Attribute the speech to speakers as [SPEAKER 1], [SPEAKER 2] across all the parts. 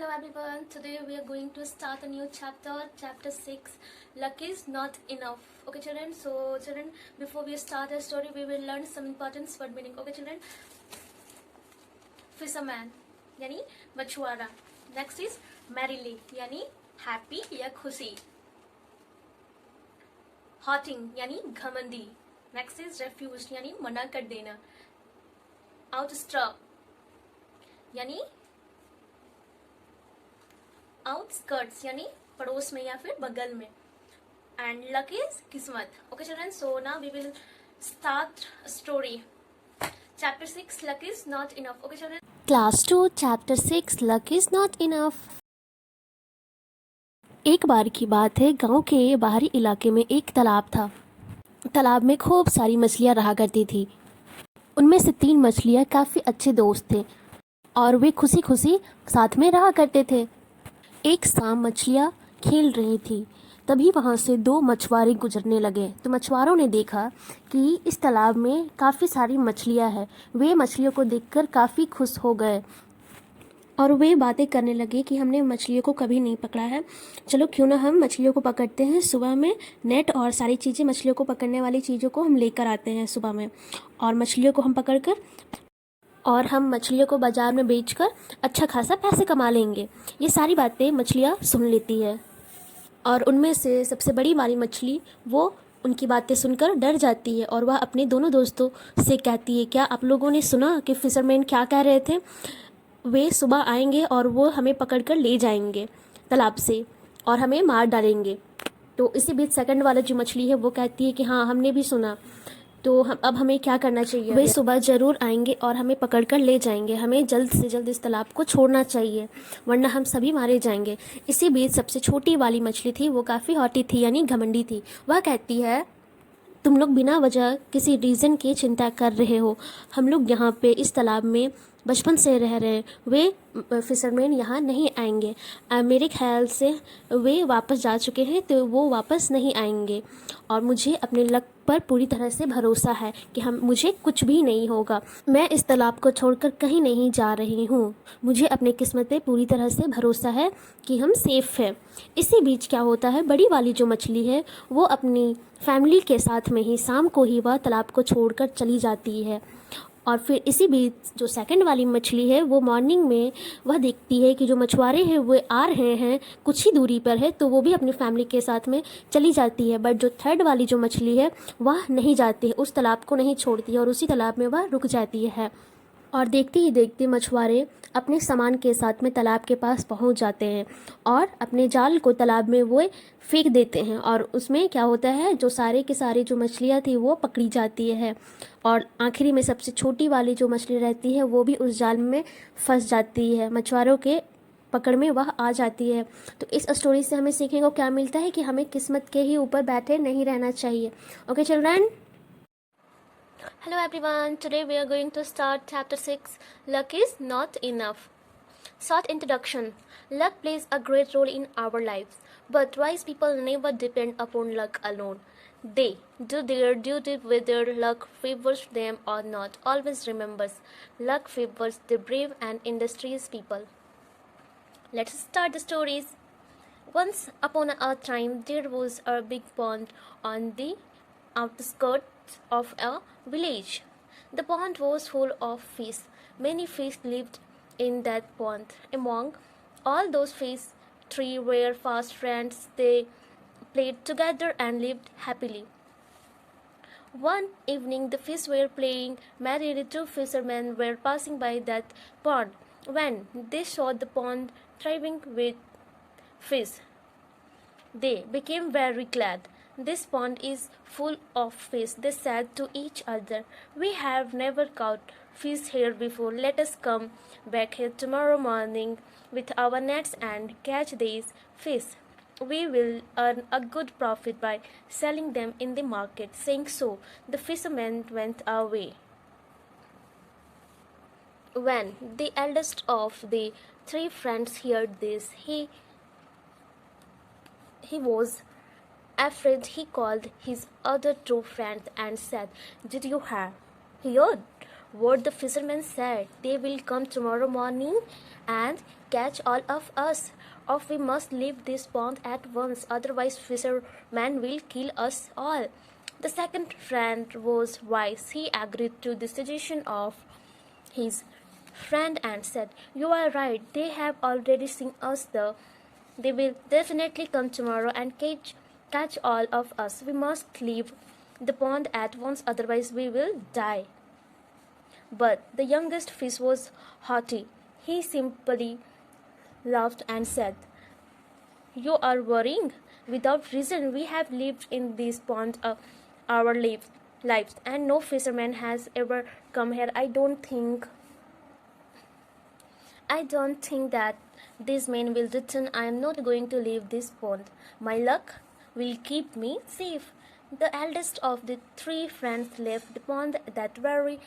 [SPEAKER 1] Hello everyone, today we are going to start a new chapter, chapter 6, Luck is not enough. Okay children, so children, before we start the story, we will learn some important word meaning. Okay children, fisherman यानी मछुआरा. Next is merrily यानी happy या खुशी. Haughty यानी घमंडी. Next is refused यानी मना कर देना. Outstrap यानी आउटस्कर्ट्स यानी पड़ोस में या फिर बगल में. एंड लक इज किस्मत. Okay children, so now we will start story. Chapter 6 luck is not enough. Okay children,
[SPEAKER 2] class 2 chapter 6 luck is not enough. एक बार की बात है, गांव के बाहरी इलाके में एक तालाब था. तालाब में खूब सारी मछलियां रहा करती थी. उनमें से 3 मछलियां काफ़ी अच्छे दोस्त थे और वे खुशी खुशी साथ में रहा करते थे. एक शाम मछलियाँ खेल रही थी. तभी वहाँ से 2 मछुआरे गुजरने लगे तो मछुआरों ने देखा कि इस तालाब में काफ़ी सारी मछलियाँ हैं. वे मछलियों को देखकर काफ़ी खुश हो गए और वे बातें करने लगे कि हमने मछलियों को कभी नहीं पकड़ा है, चलो क्यों ना हम मछलियों को पकड़ते हैं. सुबह में नेट और सारी चीज़ें, मछलियों को पकड़ने वाली चीज़ों को हम लेकर आते हैं सुबह में, और मछलियों को हम पकड़कर और हम मछलियों को बाज़ार में बेचकर अच्छा खासा पैसे कमा लेंगे. ये सारी बातें मछलियाँ सुन लेती है और उनमें से सबसे बड़ी वाली मछली वो उनकी बातें सुनकर डर जाती है और वह अपने दोनों दोस्तों से कहती है, क्या आप लोगों ने सुना कि फिशरमैन क्या कह रहे थे? वे सुबह आएंगे और वो हमें पकड़कर ले जाएंगे तालाब से और हमें मार डालेंगे. तो इसी बीच सेकंड वाला जो मछली है वो कहती है कि हाँ, हमने भी सुना. तो अब हमें क्या करना चाहिए? वे सुबह ज़रूर आएंगे और हमें पकड़कर ले जाएंगे. हमें जल्द से जल्द इस तालाब को छोड़ना चाहिए वरना हम सभी मारे जाएंगे. इसी बीच सबसे छोटी वाली मछली थी, वो काफ़ी हॉटी थी यानी घमंडी थी. वह कहती है, तुम लोग बिना वजह किसी रीज़न की चिंता कर रहे हो. हम लोग यहाँ पे इस तालाब में बचपन से रह रहे हैं. वे फिशरमैन यहाँ नहीं आएंगे. मेरे ख्याल से वे वापस जा चुके हैं तो वो वापस नहीं आएंगे और मुझे अपने लक पर पूरी तरह से भरोसा है कि मुझे कुछ भी नहीं होगा. मैं इस तालाब को छोड़कर कहीं नहीं जा रही हूँ. मुझे अपनी किस्मत पे पूरी तरह से भरोसा है कि हम सेफ़ हैं. इसी बीच क्या होता है, बड़ी वाली जो मछली है वो अपनी फैमिली के साथ में ही शाम को ही वह तालाब को छोड़कर चली जाती है. और फिर इसी बीच जो सेकंड वाली मछली है वो मॉर्निंग में वह देखती है कि जो मछुआरे हैं वो आ रहे हैं, कुछ ही दूरी पर है, तो वो भी अपनी फैमिली के साथ में चली जाती है. बट जो थर्ड वाली जो मछली है वह नहीं जाती है, उस तालाब को नहीं छोड़ती है और उसी तालाब में वह रुक जाती है. और देखते ही देखते मछुआरे अपने सामान के साथ में तालाब के पास पहुंच जाते हैं और अपने जाल को तालाब में वो फेंक देते हैं. और उसमें क्या होता है, जो सारे के सारे जो मछलियाँ थी वो पकड़ी जाती है और आखिरी में सबसे छोटी वाली जो मछली रहती है वो भी उस जाल में फंस जाती है. मछुआरों के पकड़ में वह आ जाती है. तो इस स्टोरी से हमें सीखने को क्या मिलता है कि हमें किस्मत के ही ऊपर बैठे नहीं रहना चाहिए. Okay children.
[SPEAKER 1] hello everyone, today we are going to start chapter 6, luck is not enough. Short introduction. Luck plays a great role in our lives, but wise people never depend upon luck alone. They do their duty whether luck favors them or not. Always remembers, luck favors the brave and industrious people. Let's start the stories. Once upon a time, there was a big pond on the outskirts of a village. The pond was full of fish. Many fish lived in that pond. Among all those fish, 3 were fast friends. They played together and lived happily. One evening, the fish were playing merrily. 2 fishermen were passing by that pond. When they saw the pond thriving with fish, they became very glad. This pond is full of fish, they said to each other. We have never caught fish here before. Let us come back here tomorrow morning with our nets and catch these fish. We will earn a good profit by selling them in the market. Saying so, the fishermen went away. When the eldest of the 3 friends heard this, he was afraid. He called his other 2 friends and said, Did you hear what the fisherman said. They will come tomorrow morning and catch all of us, or we must leave this pond at once, otherwise fisherman will kill us all. The second friend was wise. He agreed to the suggestion of his friend and said, "You are right. They have already seen us though. They will definitely come tomorrow and catch all of us. We must leave the pond at once, otherwise we will die." But the youngest fish was haughty. He simply laughed and said, "You are worrying without reason. We have lived in this pond our lives, and no fisherman has ever come here. I don't think that these men will return. I am not going to leave this pond. My luck will keep me safe." The eldest of the three friends left the pond that very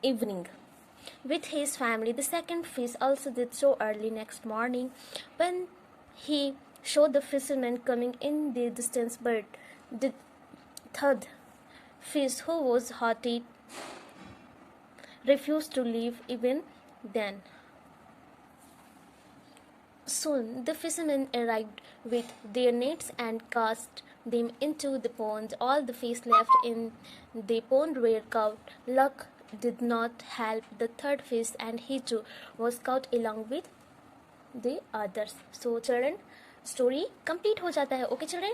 [SPEAKER 1] evening with his family. The second fish also did so early next morning. When he saw the fisherman coming in the distance, but the third fish, who was haughty, refused to leave even then. Soon the fishermen arrived with their nets and cast them into the pond. All the fish left in the pond were caught. Luck did not help the third fish, and he too was caught along with the others. So children, story complete हो जाता है. Okay children?